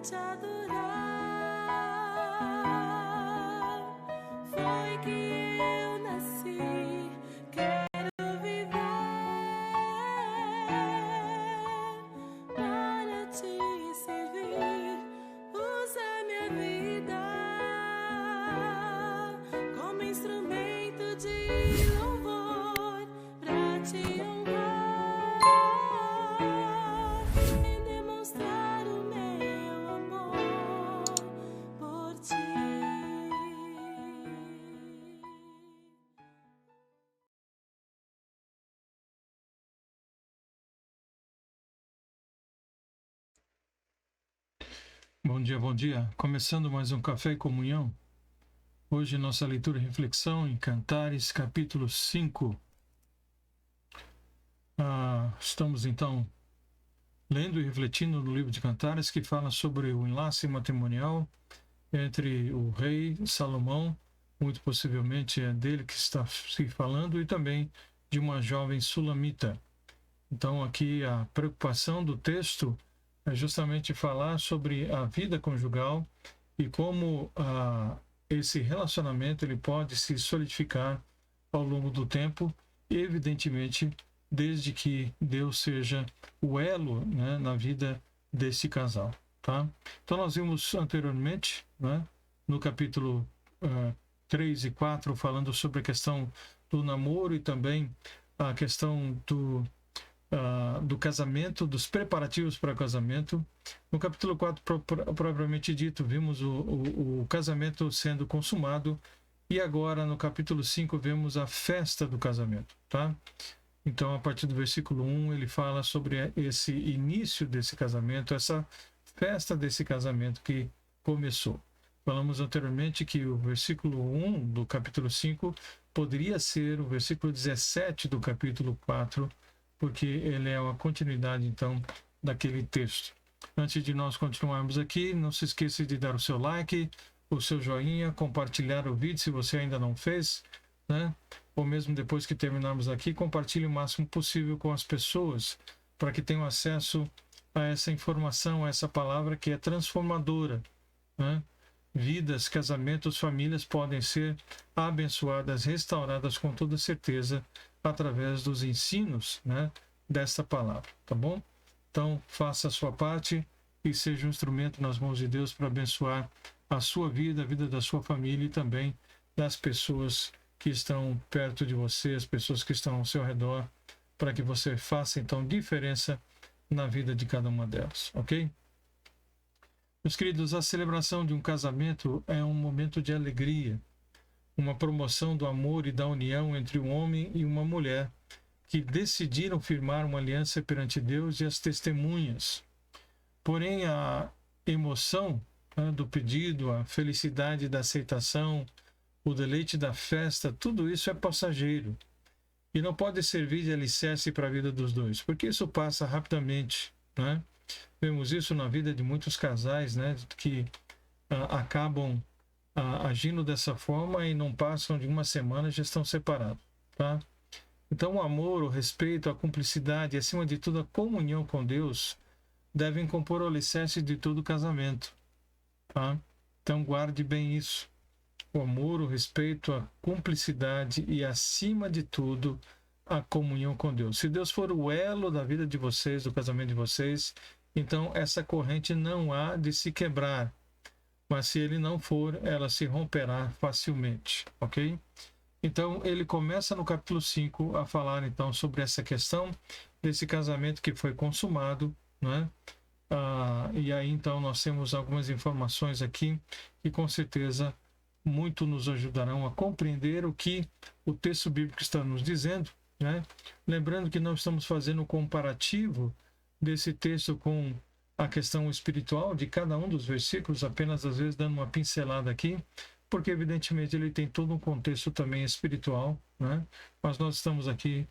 te adorar. Foi que eu nasci, quero viver para te servir. Usa minha vida como instrumento de louvor para te honrar e demonstrar o meu amor por ti. Bom dia, bom dia. Começando mais um Café e Comunhão. Hoje nossa leitura e reflexão em Cantares, capítulo 5. Estamos então lendo e refletindo no livro de Cantares, que fala sobre o enlace matrimonial entre o rei Salomão, muito possivelmente é dele que está se falando, e também de uma jovem sulamita. Então aqui a preocupação do texto é justamente falar sobre a vida conjugal e como esse relacionamento ele pode se solidificar ao longo do tempo, evidentemente, desde que Deus seja o elo, né, na vida desse casal. Tá? Então nós vimos anteriormente, né, no capítulo 3 e 4, falando sobre a questão do namoro e também a questão do casamento, dos preparativos para o casamento. No capítulo 4, propriamente dito, vimos o casamento sendo consumado, e agora no capítulo 5 vemos a festa do casamento, tá? Então, a partir do versículo 1, ele fala sobre esse início desse casamento, essa festa desse casamento que começou. Falamos anteriormente que o versículo 1 do capítulo 5 poderia ser o versículo 17 do capítulo 4, porque ele é uma continuidade, então, daquele texto. Antes de nós continuarmos aqui, não se esqueça de dar o seu like, o seu joinha, compartilhar o vídeo se você ainda não fez, né? Ou mesmo depois que terminarmos aqui, compartilhe o máximo possível com as pessoas, para que tenham acesso a essa informação, a essa palavra que é transformadora, né? Vidas, casamentos, famílias podem ser abençoadas, restauradas com toda certeza, através dos ensinos, né, desta palavra, tá bom? Então, faça a sua parte e seja um instrumento nas mãos de Deus para abençoar a sua vida, a vida da sua família e também das pessoas que estão perto de você, as pessoas que estão ao seu redor, para que você faça, então, diferença na vida de cada uma delas, ok? Meus queridos, a celebração de um casamento é um momento de alegria, uma promoção do amor e da união entre um homem e uma mulher que decidiram firmar uma aliança perante Deus e as testemunhas. Porém, a emoção, né, do pedido, a felicidade da aceitação, o deleite da festa, tudo isso é passageiro e não pode servir de alicerce para a vida dos dois, porque isso passa rapidamente, né? Vemos isso na vida de muitos casais, né, que acabam agindo dessa forma e não passam de uma semana e já estão separados, tá? Então o amor, o respeito, a cumplicidade e, acima de tudo, a comunhão com Deus devem compor o alicerce de todo casamento, tá? Então guarde bem isso. O amor, o respeito, a cumplicidade e, acima de tudo, a comunhão com Deus. Se Deus for o elo da vida de vocês, do casamento de vocês, então essa corrente não há de se quebrar. Mas se ele não for, ela se romperá facilmente, ok? Então, ele começa no capítulo 5 a falar, então, sobre essa questão desse casamento que foi consumado, né? E aí, então, nós temos algumas informações aqui que, com certeza, muito nos ajudarão a compreender o que o texto bíblico está nos dizendo, né? Lembrando que não estamos fazendo um comparativo desse texto com a questão espiritual de cada um dos versículos, apenas às vezes dando uma pincelada aqui, porque evidentemente ele tem todo um contexto também espiritual, né? Mas nós estamos aqui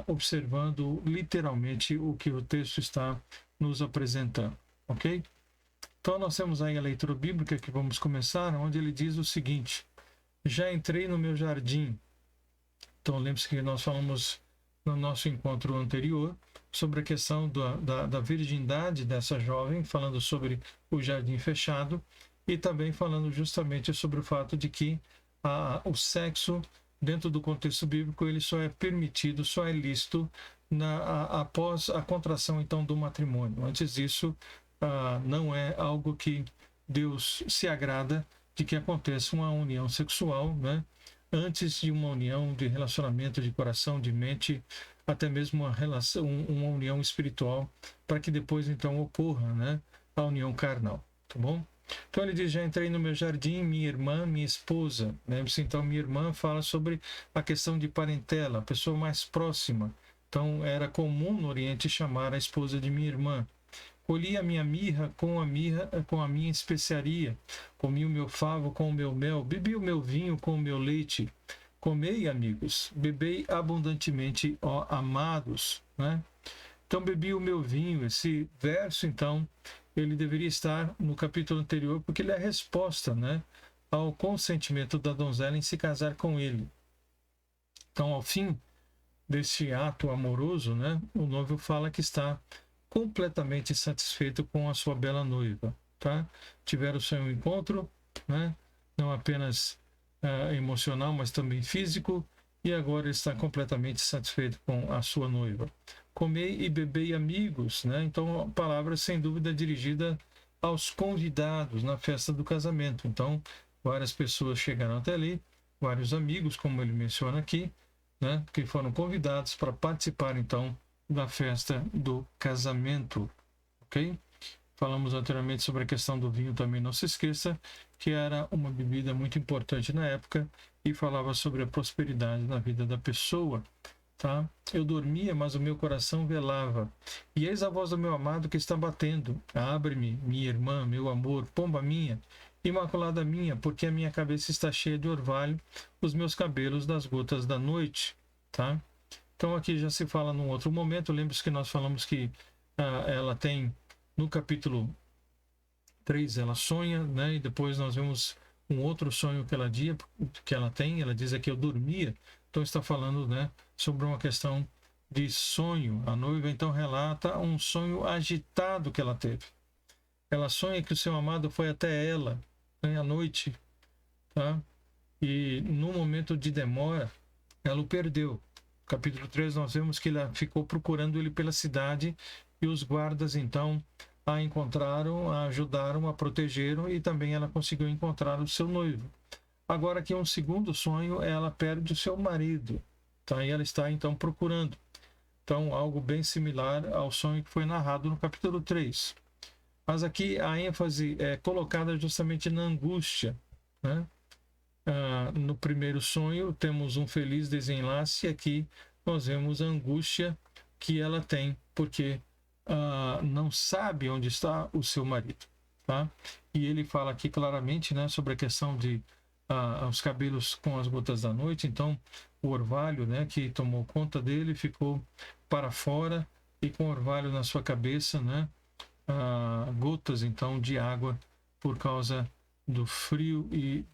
observando literalmente o que o texto está nos apresentando, ok? Então nós temos aí a leitura bíblica que vamos começar, onde ele diz o seguinte: já entrei no meu jardim. Então lembre-se que nós falamos no nosso encontro anterior, sobre a questão da virgindade dessa jovem, falando sobre o jardim fechado, e também falando justamente sobre o fato de que o sexo, dentro do contexto bíblico, ele só é permitido, só é lícito após a contração, então, do matrimônio. Antes disso, não é algo que Deus se agrada de que aconteça uma união sexual, né? Antes de uma união de relacionamento de coração, de mente, até mesmo uma união espiritual, para que depois, então, ocorra, né, a união carnal, tá bom? Então ele diz, já entrei no meu jardim, minha irmã, minha esposa. Lembre-se, então, minha irmã fala sobre a questão de parentela, a pessoa mais próxima. Então, era comum no Oriente chamar a esposa de minha irmã. Colhi a minha mirra com a minha especiaria. Comi o meu favo com o meu mel. Bebi o meu vinho com o meu leite. Comei, amigos. Bebei abundantemente, ó amados. Né? Então, bebi o meu vinho. Esse verso, então, ele deveria estar no capítulo anterior, porque ele é a resposta, né, ao consentimento da donzela em se casar com ele. Então, ao fim desse ato amoroso, né, o noivo fala que está completamente satisfeito com a sua bela noiva, tá? Tiveram o seu encontro, né, não apenas emocional, mas também físico, e agora está completamente satisfeito com a sua noiva. Comei e bebei, amigos, né? Então, a palavra, sem dúvida, dirigida aos convidados na festa do casamento. Então, várias pessoas chegaram até ali, vários amigos, como ele menciona aqui, né, que foram convidados para participar, então, da festa do casamento, ok? Falamos anteriormente sobre a questão do vinho também, não se esqueça, que era uma bebida muito importante na época e falava sobre a prosperidade na vida da pessoa, tá? Eu dormia, mas o meu coração velava. E eis a voz do meu amado que está batendo. Abre-me, minha irmã, meu amor, pomba minha, imaculada minha, porque a minha cabeça está cheia de orvalho, os meus cabelos das gotas da noite, tá? Então aqui já se fala num outro momento. Lembre-se que nós falamos que ela tem, no capítulo 3, ela sonha, né? E depois nós vemos um outro sonho que ela tem. Ela diz aqui, eu dormia. Então está falando, né, sobre uma questão de sonho. A noiva então relata um sonho agitado que ela teve. Ela sonha que o seu amado foi até ela, né, à noite, tá? E no momento de demora, ela o perdeu. Capítulo 3, nós vemos que ela ficou procurando ele pela cidade e os guardas, então, a encontraram, a ajudaram, a protegeram e também ela conseguiu encontrar o seu noivo. Agora aqui um segundo sonho, ela perde o seu marido, tá? E ela está, então, procurando. Então, algo bem similar ao sonho que foi narrado no capítulo 3. Mas aqui a ênfase é colocada justamente na angústia, né? No primeiro sonho temos um feliz desenlace, e aqui nós vemos a angústia que ela tem, porque não sabe onde está o seu marido, tá? E ele fala aqui claramente, né, sobre a questão de os cabelos com as gotas da noite. Então o orvalho, né, que tomou conta dele ficou para fora, e com orvalho na sua cabeça, né, gotas então de água por causa do frio e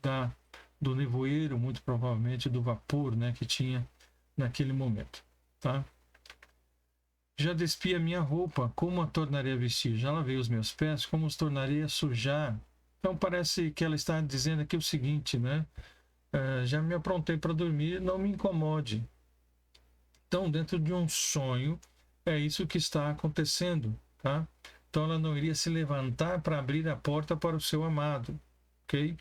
do nevoeiro, muito provavelmente do vapor, né, que tinha naquele momento, tá? Já despi a minha roupa, como a tornarei a vestir? Já lavei os meus pés, como os tornarei a sujar? Então parece que ela está dizendo aqui o seguinte, né? Já me aprontei para dormir, não me incomode. Então, dentro de um sonho, é isso que está acontecendo, tá? Então ela não iria se levantar para abrir a porta para o seu amado, ok?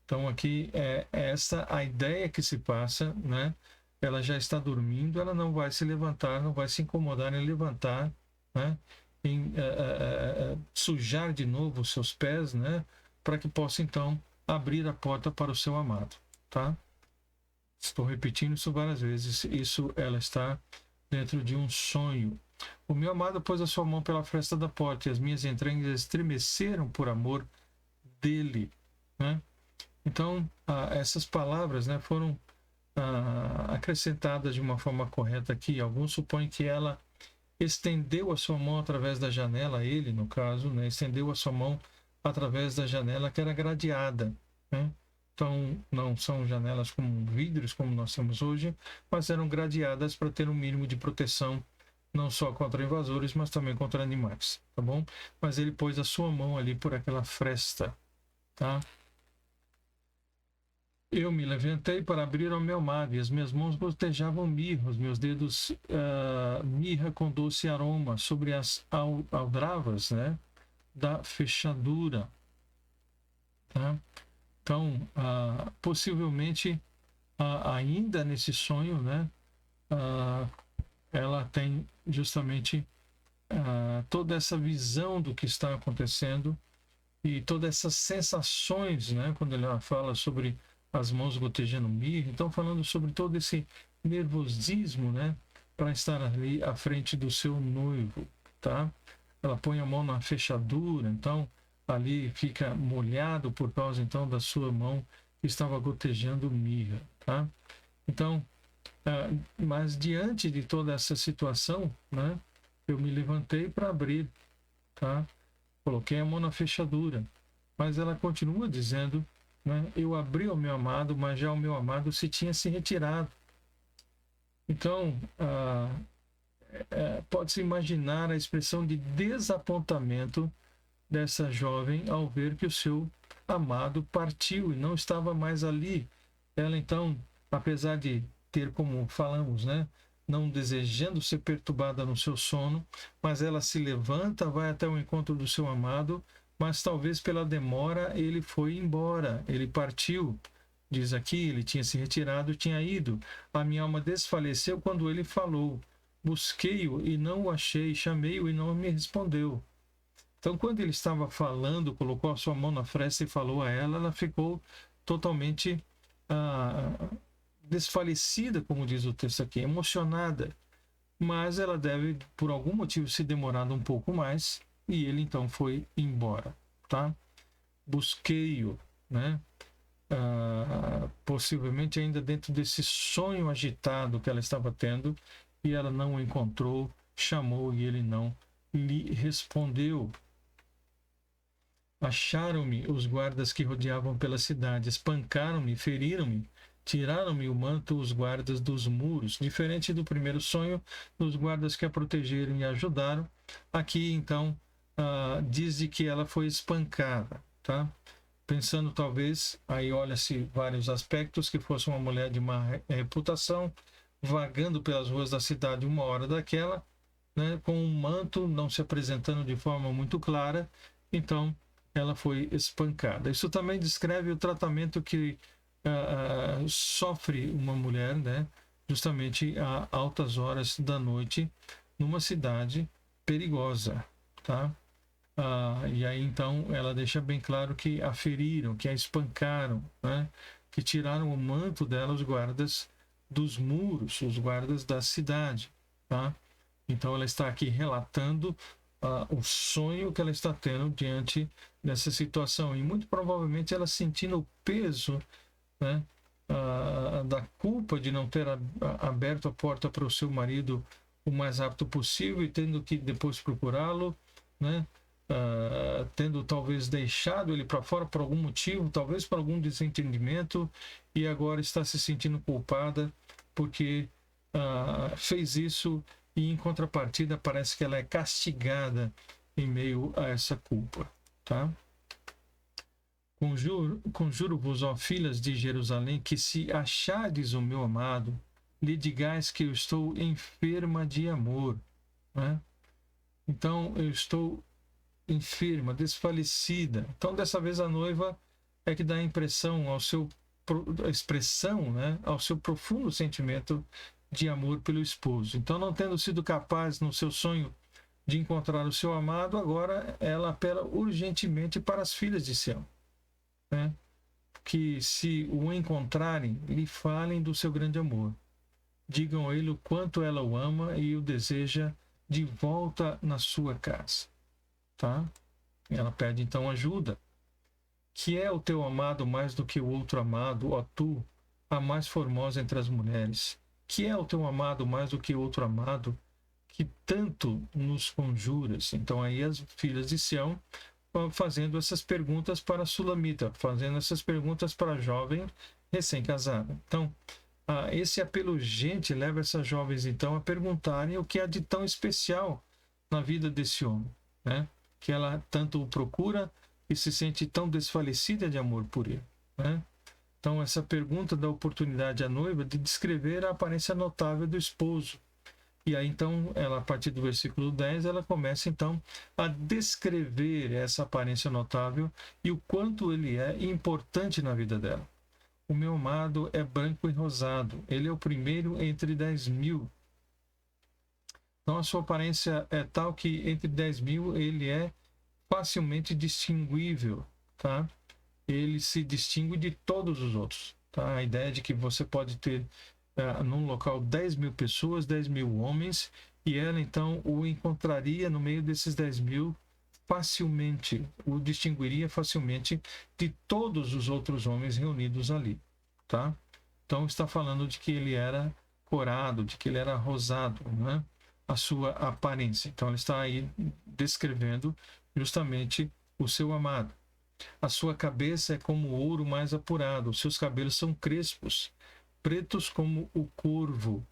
Então aqui é essa a ideia que se passa, né? Ela já está dormindo, ela não vai se levantar, não vai se incomodar em levantar, né? Em sujar de novo os seus pés, né? Para que possa então abrir a porta para o seu amado, tá? Estou repetindo isso várias vezes. Isso ela está dentro de um sonho. O meu amado pôs a sua mão pela fresta da porta e as minhas entranhas estremeceram por amor dele, né? Então, essas palavras, né, foram acrescentadas de uma forma correta aqui. Alguns supõem que ela estendeu a sua mão através da janela, ele, no caso, né, estendeu a sua mão através da janela que era gradeada, né? Então, não são janelas como vidros, como nós temos hoje, mas eram gradeadas para ter um mínimo de proteção, não só contra invasores, mas também contra animais, tá bom? Mas ele pôs a sua mão ali por aquela fresta, tá? Eu me levantei para abrir ao meu amado, e as minhas mãos gotejavam mirra, os meus dedos mirra com doce aroma sobre as aldravas, né, da fechadura. Tá? Então, possivelmente, ainda nesse sonho, né, ela tem justamente toda essa visão do que está acontecendo e todas essas sensações, né, quando ela fala sobre as mãos gotejando mirra, então falando sobre todo esse nervosismo, né, para estar ali à frente do seu noivo, tá? Ela põe a mão na fechadura, então ali fica molhado por causa então da sua mão que estava gotejando mirra, tá? Então, mas diante de toda essa situação, né, eu me levantei para abrir, tá? Coloquei a mão na fechadura, mas ela continua dizendo, né, eu abri ao meu amado, mas já o meu amado tinha se retirado. Então, pode-se imaginar a expressão de desapontamento dessa jovem ao ver que o seu amado partiu e não estava mais ali. Ela então, apesar de ter, como falamos, né, não desejando ser perturbada no seu sono, mas ela se levanta, vai até o encontro do seu amado, mas talvez pela demora ele foi embora, ele partiu. Diz aqui, ele tinha se retirado, tinha ido. A minha alma desfaleceu quando ele falou. Busquei-o e não o achei, chamei-o e não me respondeu. Então, quando ele estava falando, colocou a sua mão na fresta e falou a ela, ela ficou totalmente desfalecida, como diz o texto aqui, emocionada. Mas ela deve, por algum motivo, se demorado um pouco mais, e ele então foi embora, tá? Busquei-o, né? Possivelmente ainda dentro desse sonho agitado que ela estava tendo, e ela não o encontrou, chamou e ele não lhe respondeu. Acharam-me os guardas que rodeavam pela cidade, espancaram-me, feriram-me, tiraram-me o manto os guardas dos muros. Diferente do primeiro sonho, dos guardas que a protegeram e ajudaram, aqui então diz de que ela foi espancada, tá? Pensando talvez, aí olha-se vários aspectos, que fosse uma mulher de má reputação, vagando pelas ruas da cidade uma hora daquela, né, com um manto, não se apresentando de forma muito clara, então ela foi espancada. Isso também descreve o tratamento que sofre uma mulher, né, justamente a altas horas da noite, numa cidade perigosa, tá? E aí então ela deixa bem claro que a feriram, que a espancaram, né? Que tiraram o manto dela os guardas dos muros, os guardas da cidade, tá? Então ela está aqui relatando o sonho que ela está tendo diante dessa situação, e muito provavelmente ela sentindo o peso, né, da culpa de não ter aberto a porta para o seu marido o mais rápido possível e tendo que depois procurá-lo, né? Tendo talvez deixado ele para fora por algum motivo, talvez por algum desentendimento, e agora está se sentindo culpada porque fez isso, e em contrapartida parece que ela é castigada em meio a essa culpa, tá? Conjuro-vos, ó filhas de Jerusalém, que se achardes o meu amado, lhe digais que eu estou enferma de amor, né? Então eu estou enferma, desfalecida. Então dessa vez a noiva é que dá a impressão a expressão, né, ao seu profundo sentimento de amor pelo esposo. Então, não tendo sido capaz no seu sonho de encontrar o seu amado, agora ela apela urgentemente para as filhas de Sião, né, que se o encontrarem, lhe falem do seu grande amor. Digam a ele o quanto ela o ama e o deseja de volta na sua casa. Tá? Ela pede então ajuda. Que é o teu amado mais do que o outro amado, ó tu, a mais formosa entre as mulheres? Que é o teu amado mais do que o outro amado, que tanto nos conjuras? Então aí as filhas de Sião fazendo essas perguntas para a Sulamita, fazendo essas perguntas para a jovem recém-casada. Então, esse apelo urgente leva essas jovens, então, a perguntarem o que há de tão especial na vida desse homem, né? Que ela tanto o procura e se sente tão desfalecida de amor por ele, né? Então, essa pergunta dá oportunidade à noiva de descrever a aparência notável do esposo. E aí, então, ela, a partir do versículo 10, ela começa, então, a descrever essa aparência notável e o quanto ele é importante na vida dela. O meu amado é branco e rosado. Ele é o primeiro entre 10.000. Então, a sua aparência é tal que entre 10.000 ele é facilmente distinguível, tá? Ele se distingue de todos os outros, tá? A ideia de que você pode ter num local 10.000 pessoas, 10.000 homens, e ela, então, o encontraria no meio desses 10.000 facilmente, o distinguiria facilmente de todos os outros homens reunidos ali, tá? Então está falando de que ele era corado, de que ele era rosado, né? A sua aparência. Então ele está aí descrevendo justamente o seu amado. A sua cabeça é como o ouro mais apurado, os seus cabelos são crespos, pretos como o corvo,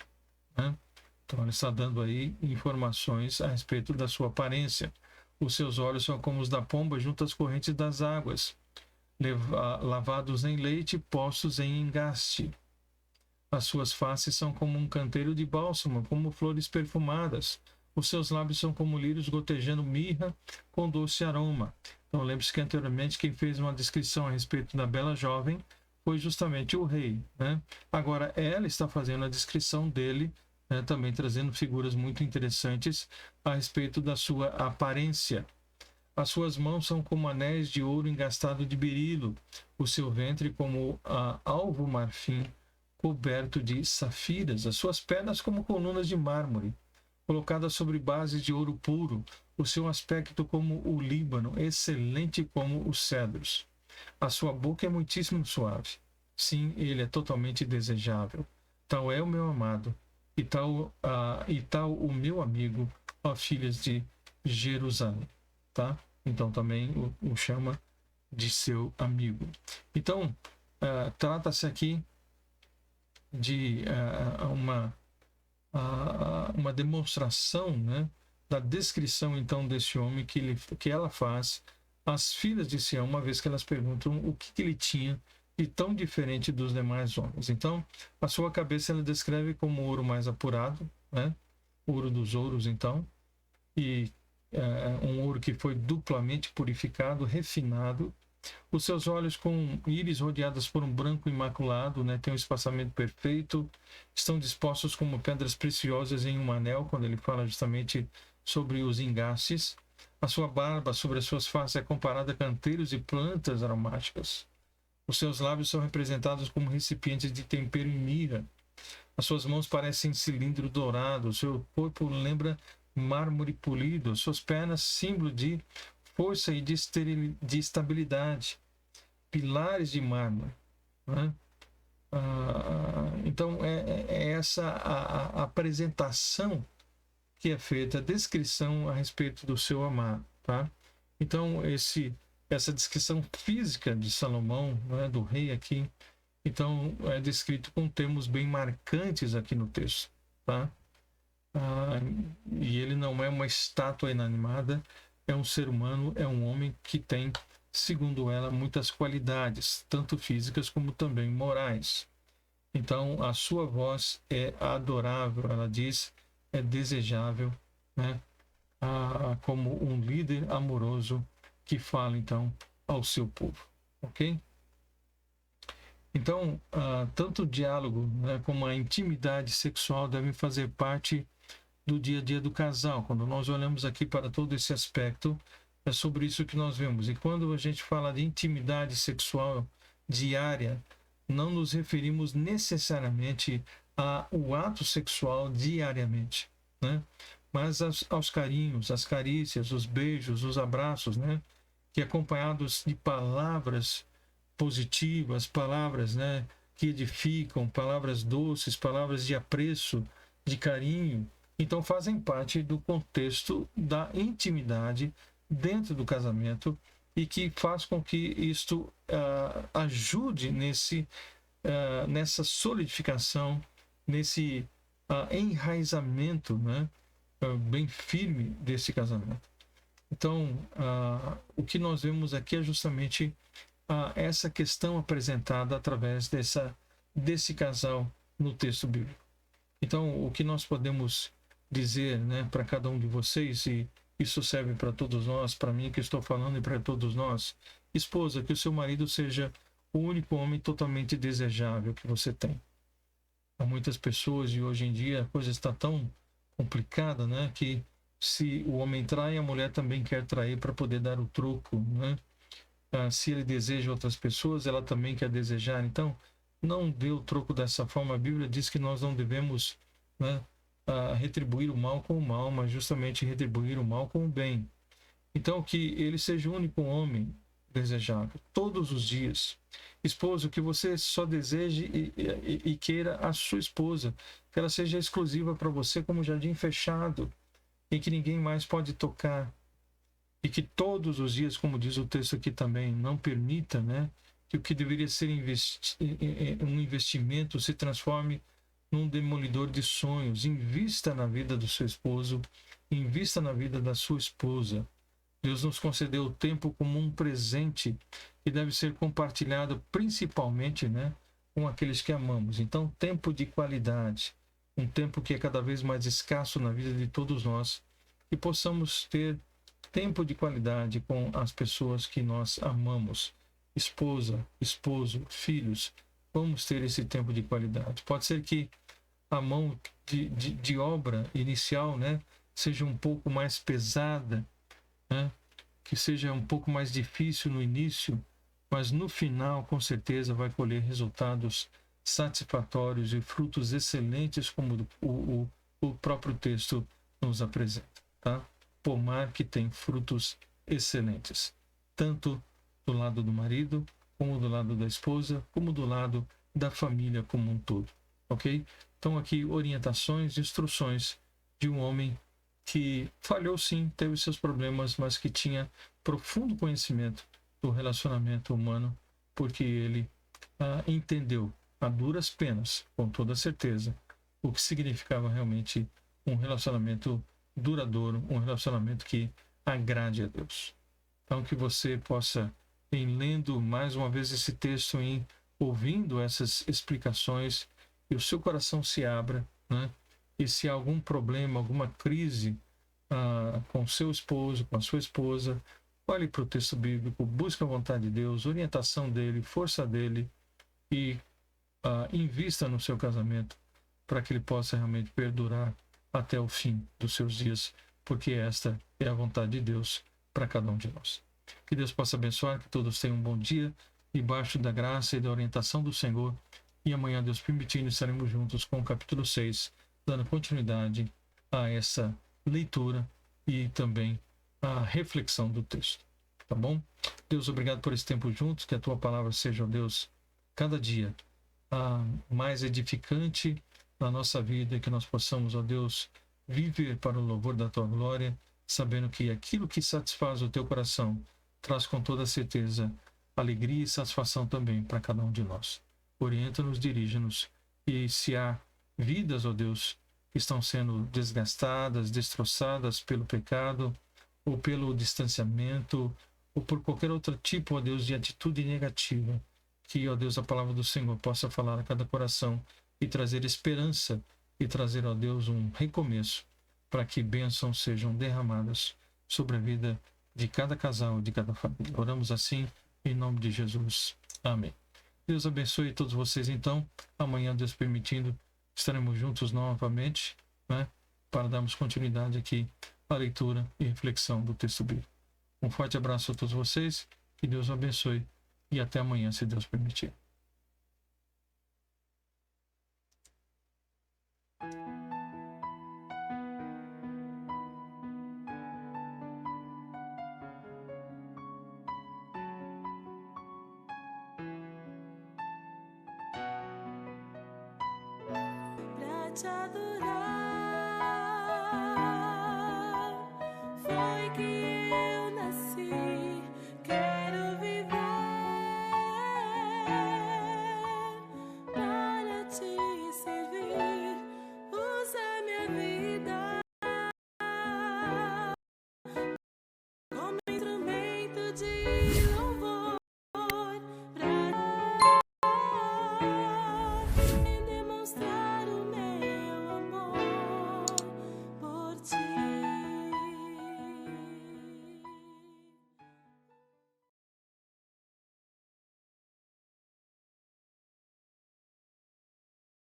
né? Então ele está dando aí informações a respeito da sua aparência. Os seus olhos são como os da pomba junto às correntes das águas, lavados em leite, postos em engaste. As suas faces são como um canteiro de bálsamo, como flores perfumadas. Os seus lábios são como lírios gotejando mirra com doce aroma. Então lembre-se que anteriormente quem fez uma descrição a respeito da bela jovem foi justamente o rei, né? Agora ela está fazendo a descrição dele, né, também trazendo figuras muito interessantes a respeito da sua aparência. As suas mãos são como anéis de ouro engastado de berilo, o seu ventre como alvo marfim coberto de safiras, as suas pernas como colunas de mármore, colocadas sobre bases de ouro puro, o seu aspecto como o Líbano, excelente como os cedros. A sua boca é muitíssimo suave. Sim, ele é totalmente desejável. Tal é o meu amado, e tal o meu amigo, ó filhas de Jerusalém. Tá? Então também o chama de seu amigo. Então, trata-se aqui de uma demonstração, né, da descrição então desse homem que ela faz às filhas de Sião, uma vez que elas perguntam o que ele tinha de tão diferente dos demais homens. Então, a sua cabeça ela descreve como ouro mais apurado, né, ouro dos ouros, então, e um ouro que foi duplamente purificado, refinado. Os seus olhos com íris rodeadas por um branco imaculado, né, tem um espaçamento perfeito, estão dispostos como pedras preciosas em um anel, quando ele fala justamente sobre os engastes. A sua barba sobre as suas faces é comparada a canteiros e plantas aromáticas. Os seus lábios são representados como recipientes de tempero e mirra. As suas mãos parecem cilindro dourado, o seu corpo lembra mármore polido, suas pernas símbolo de força e de estabilidade, pilares de mármore, né? Então é essa a apresentação que é feita, a descrição a respeito do seu amado, tá? Então essa descrição física de Salomão, né, do rei aqui, então é descrito com termos bem marcantes aqui no texto, tá? E ele não é uma estátua inanimada, é um ser humano, é um homem que tem, segundo ela, muitas qualidades, tanto físicas como também morais. Então, a sua voz é adorável, ela diz, é desejável, né? Como um líder amoroso que fala, então, ao seu povo, ok? Então, tanto o diálogo, né, como a intimidade sexual devem fazer parte do dia a dia do casal. Quando nós olhamos aqui para todo esse aspecto, é sobre isso que nós vemos. E quando a gente fala de intimidade sexual diária, não nos referimos necessariamente ao ato sexual diariamente, né? Mas aos carinhos, às carícias, os beijos, os abraços, né? Que acompanhados de palavras positivas, palavras, né, que edificam, palavras doces, palavras de apreço, de carinho, então fazem parte do contexto da intimidade dentro do casamento e que faz com que isto ajude nessa solidificação, nesse enraizamento, né, bem firme desse casamento. Então, o que nós vemos aqui é justamente essa questão apresentada através desse casal no texto bíblico. Então, o que nós podemos dizer, né, para cada um de vocês, e isso serve para todos nós, para mim que estou falando e para todos nós: esposa, que o seu marido seja o único homem totalmente desejável que você tem. Há muitas pessoas, e hoje em dia a coisa está tão complicada, né, que se o homem trai, a mulher também quer trair para poder dar o troco, né? Se ele deseja outras pessoas, ela também quer desejar. Então, não dê o troco dessa forma. A Bíblia diz que nós não devemos, né, retribuir o mal com o mal, mas justamente retribuir o mal com o bem. Então, que ele seja o único homem desejável, todos os dias. Esposo, que você só deseje e queira a sua esposa, que ela seja exclusiva para você como um jardim fechado, em que ninguém mais pode tocar. E que todos os dias, como diz o texto aqui também, não permita, né, que o que deveria ser um investimento se transforme num demolidor de sonhos. Invista na vida do seu esposo, invista na vida da sua esposa. Deus nos concedeu o tempo como um presente que deve ser compartilhado principalmente, né, com aqueles que amamos. Então, tempo de qualidade, um tempo que é cada vez mais escasso na vida de todos nós, que possamos ter tempo de qualidade com as pessoas que nós amamos. Esposa, esposo, filhos, vamos ter esse tempo de qualidade. Pode ser que a mão de obra inicial, né, seja um pouco mais pesada, né, que seja um pouco mais difícil no início, mas no final, com certeza, vai colher resultados satisfatórios e frutos excelentes, como o próprio texto nos apresenta, tá? Pomar que tem frutos excelentes, tanto do lado do marido, como do lado da esposa, como do lado da família como um todo, ok? Então aqui orientações, instruções de um homem que falhou sim, teve seus problemas, mas que tinha profundo conhecimento do relacionamento humano, porque ele entendeu a duras penas, com toda certeza, o que significava realmente um relacionamento duradouro, um relacionamento que agrade a Deus. Então que você possa, em lendo mais uma vez esse texto, em ouvindo essas explicações, e o seu coração se abra, né? E se há algum problema, alguma crise com seu esposo, com a sua esposa, olhe para o texto bíblico, busque a vontade de Deus, orientação dele, força dele, e invista no seu casamento para que ele possa realmente perdurar até o fim dos seus dias, porque esta é a vontade de Deus para cada um de nós. Que Deus possa abençoar, que todos tenham um bom dia, debaixo da graça e da orientação do Senhor, e amanhã, Deus permitindo, estaremos juntos com o capítulo 6, dando continuidade a essa leitura e também a reflexão do texto. Tá bom? Deus, obrigado por esse tempo juntos, que a Tua palavra seja, ó Deus, cada dia mais edificante na nossa vida, e que nós possamos, ó Deus, viver para o louvor da Tua glória, sabendo que aquilo que satisfaz o Teu coração traz com toda certeza alegria e satisfação também para cada um de nós. Orienta-nos, dirige-nos, e se há vidas, ó Deus, que estão sendo desgastadas, destroçadas pelo pecado, ou pelo distanciamento, ou por qualquer outro tipo, ó Deus, de atitude negativa, que, ó Deus, a palavra do Senhor possa falar a cada coração e trazer esperança, e trazer, ó Deus, um recomeço, para que bênçãos sejam derramadas sobre a vida de cada casal, de cada família. Oramos assim, em nome de Jesus. Amém. Deus abençoe todos vocês, então. Amanhã, Deus permitindo, estaremos juntos novamente, né, para darmos continuidade aqui à leitura e reflexão do texto bíblico. Um forte abraço a todos vocês, que Deus abençoe, e até amanhã, se Deus permitir. Pra te adorar.